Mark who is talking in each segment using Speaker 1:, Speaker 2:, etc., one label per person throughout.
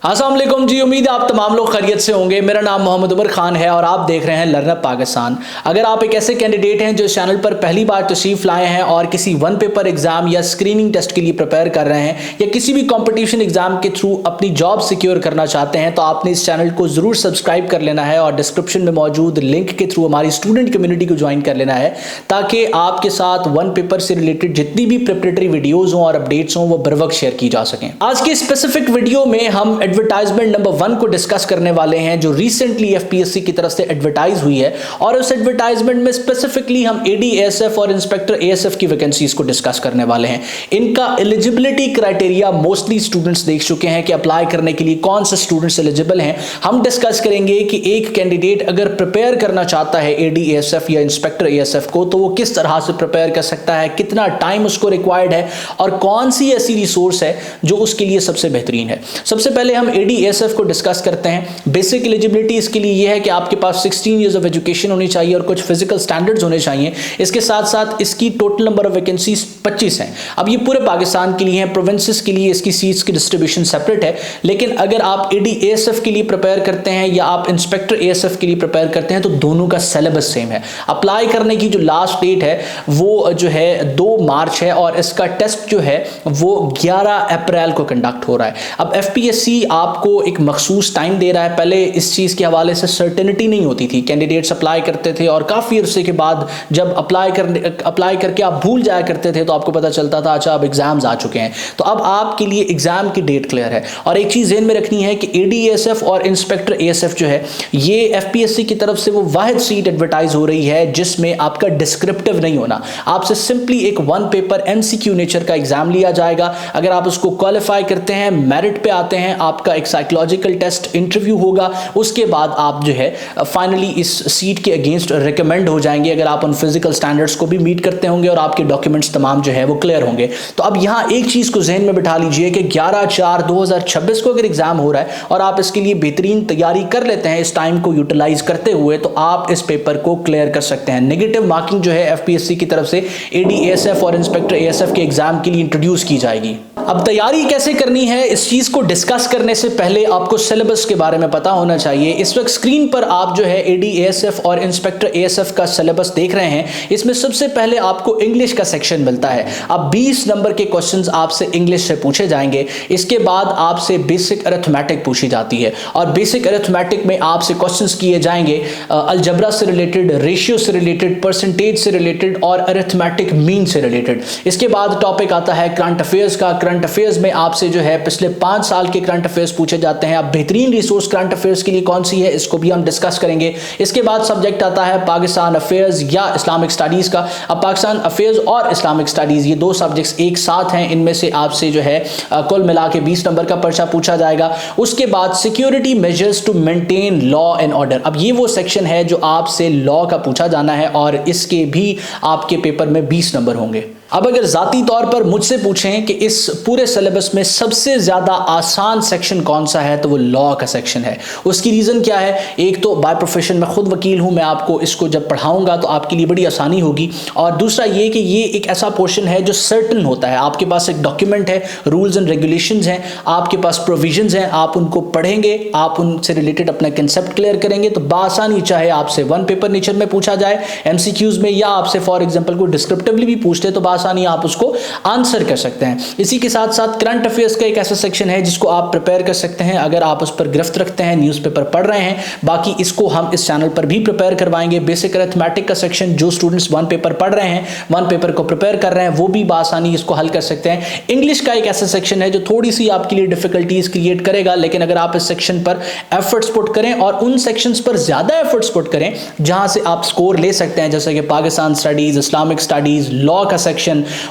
Speaker 1: अस्सलाम वालेकुम जी। उम्मीद है आप तमाम लोग खैरियत से होंगे। मेरा नाम मोहम्मद उमर खान है और आप देख रहे हैं लर्नअप पाकिस्तान। अगर आप एक ऐसे कैंडिडेट हैं जो इस चैनल पर पहली बार तशरीफ लाए हैं और किसी वन पेपर एग्जाम या स्क्रीनिंग टेस्ट के लिए प्रिपेयर कर रहे हैं या किसी भी कंपटीशन एग्जाम के थ्रू अपनी जॉब सिक्योर करना चाहते हैं, तो आपने इस चैनल को जरूर सब्सक्राइब कर लेना है और डिस्क्रिप्शन में मौजूद लिंक के थ्रू हमारी स्टूडेंट कम्युनिटी को ज्वाइन कर लेना है, ताकि आपके साथ वन पेपर से रिलेटेड जितनी भी प्रिपरेटरी वीडियोज हों और अपडेट्स हों वो बर वक्त शेयर की जा सकें। आज के स्पेसिफिक वीडियो में हम एडवर्टाइजमेंट नंबर 1 को डिस्कस करने वाले हैं जो रिसेंटली एफपीएससी की तरफ से एडवर्टाइज हुई है, और उस एडवर्टाइजमेंट में स्पेसिफिकली हम एडीएएसएफ और इंस्पेक्टर एएसएफ की वैकेंसीज को डिस्कस करने वाले हैं। इनका एलिजिबिलिटी क्राइटेरिया मोस्टली स्टूडेंट्स देख चुके हैं कि अप्लाई करने के लिए कौन से स्टूडेंट्स एलिजिबल हैं। हम डिस्कस करेंगे कि एक कैंडिडेट अगर प्रिपेयर करना चाहता है एडीएएसएफ या इंस्पेक्टर एएसएफ को, तो वो किस तरह से प्रिपेयर कर सकता है, कितना टाइम उसको रिक्वायर्ड है और कौन सी ऐसी रिसोर्स है जो उसके लिए सबसे बेहतरीन है। सबसे पहले हम एडीएएसएफ को डिस्कस करते हैं। बेसिक एलिजिबिलिटी इसके लिए यह है कि आपके पास 16 इयर्स ऑफ एजुकेशन होनी चाहिए और कुछ फिजिकल स्टैंडर्ड्स होने चाहिए। इसके साथ साथ इसकी टोटल नंबर ऑफ वैकेंसीज 25 हैं। अब ये पूरे पाकिस्तान के लिए है, प्रोविंसेस के लिए इसकी सीट्स की डिस्ट्रीब्यूशन सेपरेट है। लेकिन अगर आप एडीएएसएफ के लिए प्रिपेयर करते हैं या आप इंस्पेक्टर एएसएफ के लिए प्रिपेयर करते हैं तो दोनों का सिलेबस सेम है। अप्लाई करने की जो लास्ट डेट है वो जो है 2 मार्च है और इसका टेस्ट जो है वो 11 अप्रैल को कंडक्ट हो रहा है। अब एफपीएससी आपको एक मखसूस टाइम दे रहा है। पहले इस चीज के हवाले से सर्टेनिटी नहीं होती थी, कैंडिडेट्स अप्लाई करते थे और काफी अरसे के बाद जब अप्लाई करके आप भूल जाया करते थे तो आपको पता चलता था अच्छा अब एग्जाम्स आ चुके हैं। तो अब आपके लिए एग्जाम की डेट क्लियर है। और एक चीज ध्यान में रखनी है कि एडीएएसएफ और इंस्पेक्टर एएसएफ जो है ये एफपीएससी की तरफ से वो वाहिद सीट एडवर्टाइज हो रही है जिसमें आपका डिस्क्रिप्टिव नहीं होना, आपसे सिंपली एक वन पेपर एमसीक्यू नेचर का एग्जाम लिया जाएगा। अगर आप उसको क्वालिफाई करते हैं, मेरिट पे आते हैं, आपका एक साइकोलॉजिकल टेस्ट इंटरव्यू होगा, उसके बाद आप जो है फाइनली इस सीट के अगेंस्ट रिकमेंड हो जाएंगे अगर आप उन फिजिकल स्टैंडर्ड्स को भी मीट करते होंगे और आपके डॉक्यूमेंट्स तमाम जो है वो क्लियर होंगे। तो अब यहां एक चीज को जहन में बिठा लीजिए कि 11/4/2026 को अगर एग्जाम हो रहा है और आप इसके लिए बेहतरीन तैयारी कर लेते हैं इस टाइम को यूटिलाइज करते हुए, तो आप इस पेपर को क्लियर कर सकते हैं। नेगेटिव मार्किंग जो है एफपीएससी की तरफ से एडीएएसएफ और इंस्पेक्टर एएसएफ के एग्जाम के लिए इंट्रोड्यूस की जाएगी। अब तैयारी कैसे करनी है इस चीज को डिस्कस करने से पहले आपको सिलेबस के बारे में पता होना चाहिए। इस वक्त स्क्रीन पर आप जो है एडीएएसएफ और इंस्पेक्टर एएसएफ का सिलेबस देख रहे हैं। इसमें सबसे पहले आपको इंग्लिश का सेक्शन मिलता है। अब 20 नंबर के क्वेश्चंस आपसे इंग्लिश से पूछे जाएंगे। इसके बाद आपसे बेसिक अरिथमेटिक पूछी जाती है और बेसिक अरिथमेटिक में आपसे क्वेश्चंस किए जाएंगे अलजबरा से रिलेटेड, रेशियो से रिलेटेड, परसेंटेज से रिलेटेड और अरिथमेटिक मीन से रिलेटेड। इसके बाद टॉपिक आता है करंट अफेयर्स का। करंट अफेयर्स में आपसे जो है पिछले 5 साल के करंट अफेयर्स पूछे जाते हैं। अब बेहतरीन रिसोर्स करंट अफेयर्स के लिए कौन सी है इसको भी हम डिस्कस करेंगे। इसके बाद सब्जेक्ट आता है पाकिस्तान अफेयर्स या इस्लामिक स्टडीज का। अब पाकिस्तान अफेयर्स और इस्लामिक स्टडीज ये 2 सब्जेक्ट्स एक साथ हैं। इनमें से आपसे जो है कुल मिला के 20 नंबर का पर्चा पूछा जाएगा। उसके बाद security measures to maintain law and order. अब ये वो सेक्शन है जो आपसे लॉ का पूछा जाना है और इसके भी आपके पेपर में 20 नंबर होंगे। अब अगर जाती तौर पर मुझसे पूछें कि इस पूरे सिलेबस में सबसे ज्यादा आसान सेक्शन कौन सा है, तो वो लॉ का सेक्शन है। उसकी रीजन क्या है? एक तो बाय प्रोफेशन मैं खुद वकील हूं, मैं आपको इसको जब पढ़ाऊंगा तो आपके लिए बड़ी आसानी होगी। और दूसरा ये कि ये एक ऐसा पोर्शन है जो सर्टन होता है। आपके पास एक डॉक्यूमेंट है, रूल्स एंड रेगुलेशंस हैं, आपके पास प्रोविजंस हैं, आप उनको पढ़ेंगे, आप उनसे रिलेटेड अपना कंसेप्ट क्लियर करेंगे तो बासानी, चाहे आपसे वन पेपर नेचर में पूछा जाए एमसीक्यूज में या आपसे फॉर एग्जाम्पल को डिस्क्रिप्टिवली भी पूछते तो आसानी आप उसको आंसर कर सकते हैं। इसी के साथ साथ करंट अफेयर्स का एक ऐसा सेक्शन है जिसको आप प्रिपेयर कर सकते हैं अगर आप उस पर गिरफ्त रखते हैं, न्यूज़पेपर पढ़ रहे हैं। बाकी इसको हम इस चैनल पर भी प्रिपेयर करवाएंगे। बेसिक अरिथमेटिक का सेक्शन जो स्टूडेंट्स वन पेपर पढ़ रहे हैं, वन पेपर को प्रिपेयर कर रहे हैं, वो भी आसानी इसको हल कर सकते हैं। इंग्लिश का एक ऐसा सेक्शन है जो थोड़ी सी आपके लिए डिफिकल्टीज क्रिएट करेगा, लेकिन अगर आप इस सेक्शन पर एफर्ट्स पुट करें और उन सेक्शंस पर ज्यादा एफर्ट्स पुट करें जहां से आप स्कोर ले सकते हैं, जैसे कि Pakistan studies, Islamic studies, law का सेक्शन,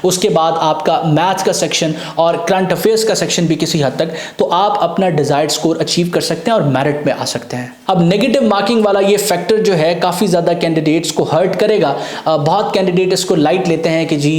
Speaker 1: उसके बाद आपका मैथ्स का सेक्शन और करंट अफेयर्स का सेक्शन भी किसी हद तक, तो आप अपना डिजायर्ड स्कोर अचीव कर सकते हैं और मेरिट में आ सकते हैं। अब नेगेटिव मार्किंग वाला ये फैक्टर जो है काफी ज्यादा कैंडिडेट्स को हर्ट करेगा। बहुत कैंडिडेट इसको लाइट लेते हैं कि जी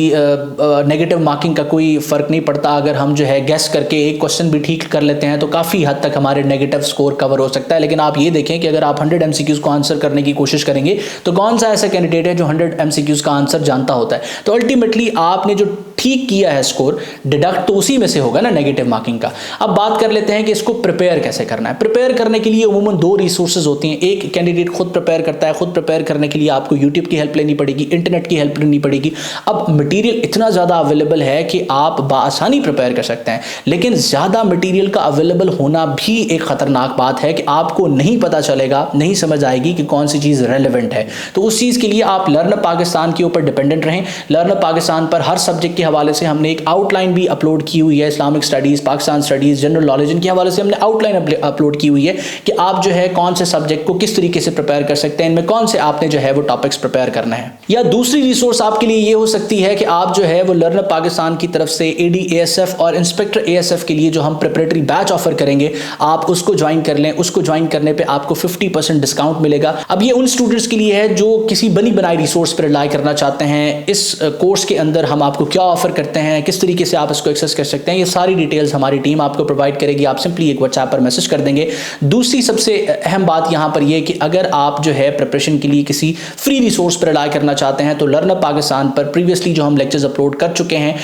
Speaker 1: नेगेटिव मार्किंग का कोई फर्क नहीं पड़ता, अगर हम जो है गेस करके एक क्वेश्चन भी ठीक कर लेते हैं तो काफी हद तक हमारे नेगेटिव स्कोर कवर हो सकता है। लेकिन आप ये देखें कि अगर आप 100 एमसीक्यूज को आंसर करने की कोशिश करेंगे तो कौन सा ऐसा कैंडिडेट है जो 100 एमसीक्यूज का आंसर जानता होता है। तो अल्टीमेटली डेफिनेटली आपने जो ठीक किया है स्कोर, डिडक्ट तो उसी में से होगा ना नेगेटिव मार्किंग का। अब बात कर लेते हैं कि इसको प्रिपेयर कैसे करना है। प्रिपेयर करने के लिए अमूमन दो रिसोर्सेज होती हैं। एक कैंडिडेट खुद प्रिपेयर करता है। खुद प्रिपेयर करने के लिए आपको यूट्यूब की हेल्प लेनी पड़ेगी, इंटरनेट की हेल्प लेनी पड़ेगी। अब मटेरियल इतना ज़्यादा अवेलेबल है कि आप बआसानी प्रिपेयर कर सकते हैं, लेकिन ज़्यादा मटेरियल का अवेलेबल होना भी एक ख़तरनाक बात है कि आपको नहीं पता चलेगा, नहीं समझ आएगी कि कौन सी चीज़ रेलेवेंट है। तो उस चीज़ के लिए आप लर्नर पाकिस्तान के ऊपर डिपेंडेंट रहें। लर्नर पाकिस्तान पर हर सब्जेक्ट के हवाले से हमने एक आउटलाइन भी अपलोड की हुई है। Islamic studies, Pakistan studies, general knowledge, इनके हवाले से हमने आउटलाइन अपलोड की हुई है कि आप जो है कौन से सब्जेक्ट को किस तरीके से प्रिपेयर कर सकते हैं, इनमें कौन से आपने जो है वो टॉपिक्स प्रिपेयर करना है। या दूसरी रिसोर्स आपके लिए ये हो सकती है कि आप जो है वो लर्नर पाकिस्तान की तरफ से एडी एएसएफ और इंस्पेक्टर एएसएफ के लिए जो हम प्रिपरेटरी बैच ऑफर करेंगे, आप उसको ज्वाइन कर लें। उसको ज्वाइन करने पे आपको 50% डिस्काउंट मिलेगा। अब ये उन स्टूडेंट्स के लिए है जो किसी बनी बनाई रिसोर्स पर रिलाई करना चाहते हैं। इस कोर्स के अंदर हम आपको क्या ऑफर करते हैं, किस तरीके से आप इसको एक्सेस कर सकते हैं, ये सारी डिटेल्स हमारी टीम आपको प्रोवाइड करेगी। आप सिंपली एक व्हाट्सएप पर मैसेज कर देंगे। दूसरी सबसे अहम बात यहाँ पर यह कि अगर आप जो है प्रिपरेशन के लिए किसी फ्री रिसोर्स पर रिलाई करना चाहते हैं तो लर्नर पाकिस्तान पर प्रीवियसली जो हम लेक्चर्स अपलोड कर चुके हैं,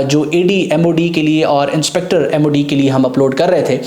Speaker 1: जो एडी एमओडी के लिए और इंस्पेक्टर एमओडी के लिए हम अपलोड कर रहे थे,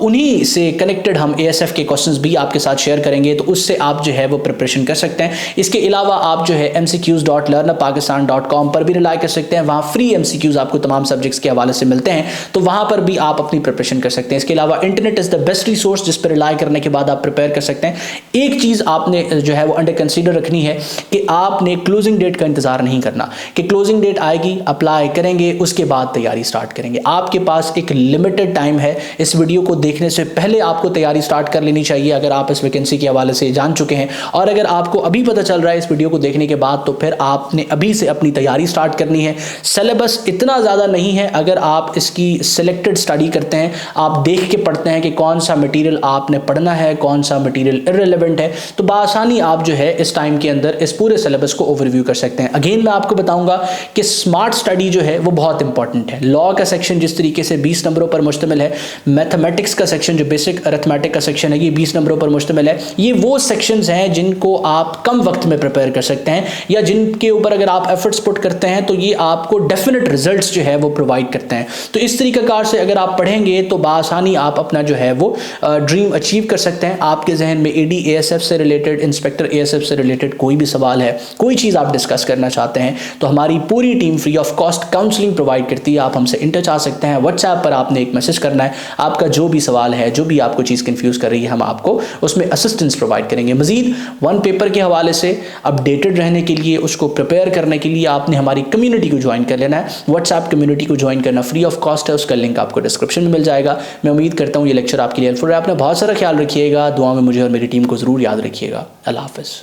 Speaker 1: उन्हीं से कनेक्टेड हम एएसएफ के क्वेश्चंस भी आपके साथ शेयर करेंगे, तो उससे आप जो है वो प्रिपरेशन कर सकते हैं। इसके अलावा आप जो है mcqs.learnerpakistan.com पर भी रिलाई कर सकते हैं। वहाँ फ्री MCQs आपको तमाम सब्जेक्ट्स के हवाले से मिलते हैं, तो वहाँ पर भी आप अपनी प्रिपरेशन कर सकते हैं। इसके अलावा internet is the best resource जिस पर रिलाई करने के बाद आप प्रिपेयर कर सकते हैं। एक चीज़ आपने जो है वो अंडर कंसीडर रखनी है कि आपने क्लोजिंग डेट का इंतजार नहीं करना कि क्लोजिंग डेट आएगी, अप्लाई करेंगे, उसके बाद तैयारी स्टार्ट करेंगे। आपके पास एक लिमिटेड टाइम है। इस वीडियो को देखने से पहले आपको तैयारी स्टार्ट कर लेनी चाहिए अगर आप इस वैकेंसी के हवाले से जान चुके हैं, और अगर आपको अभी पता चल रहा है इस वीडियो को देखने के बाद, तो फिर आपने अभी से अपनी तैयारी स्टार्ट करनी है। सिलेबस इतना ज़्यादा नहीं है। अगर आप इसकी सिलेक्टेड स्टडी करते हैं, आप देख के पढ़ते हैं कि कौन सा मटेरियल आपने पढ़ना है, कौन सा मटेरियल इररिलेवेंट है, तो बआसानी आप जो है इस टाइम के अंदर इस पूरे सिलेबस को ओवरव्यू कर सकते हैं। अगेन मैं आपको बताऊंगा कि स्मार्ट स्टडी जो है वो बहुत इंपॉर्टेंट है। लॉ का सेक्शन जिस तरीके से 20 नंबरों पर मुश्तमिल है, मैथमेटिक्स का सेक्शन जो बेसिक अरिथमेटिक का सेक्शन है ये 20 नंबरों पर मुश्तमिल है। ये वो सेक्शंस हैं जिनको आप कम वक्त में प्रिपेयर कर सकते हैं, या जिनके ऊपर अगर आप एफर्ट्स पुट करते हैं तो ये आपको डेफिनेट रिजल्ट्स जो है वो प्रोवाइड करते हैं। तो इस तरीक़ाकार से अगर आप पढ़ेंगे तो बआसानी आप अपना जो है वो ड्रीम अचीव कर सकते हैं। आपके जहन में एडी एएसएफ से रिलेटेड, इंस्पेक्टर एएसएफ से रिलेटेड कोई भी सवाल है, कोई चीज़ आप डिस्कस करना चाहते हैं, तो हमारी पूरी team free of cost counselling provide करती है। आप हमसे इन टच आ सकते हैं। व्हाट्सएप पर आपने एक मैसेज करना है, आपका जो भी सवाल है, जो भी आपको चीज़ कंफ्यूज कर रही है, हम आपको उसमें असिस्टेंस प्रोवाइड करेंगे। मजीद वन पेपर के हवाले से अपडेटेड रहने के लिए, उसको प्रिपेयर करने के लिए आपने हमारी कम्युनिटी को ज्वाइन कर लेना है। व्हाट्सएप कम्युनिटी को ज्वाइन करना फ्री ऑफ कॉस्ट है, उसका लिंक आपको डिस्क्रिप्शन में मिल जाएगा। मैं उम्मीद करता हूँ ये लेक्चर आपके लिए हेल्पफुल है। आपने बहुत सारा ख्याल रखिएगा, दुआ में मुझे और मेरी टीम को ज़रूर याद रखिएगा। अल्लाह हाफ़िज़।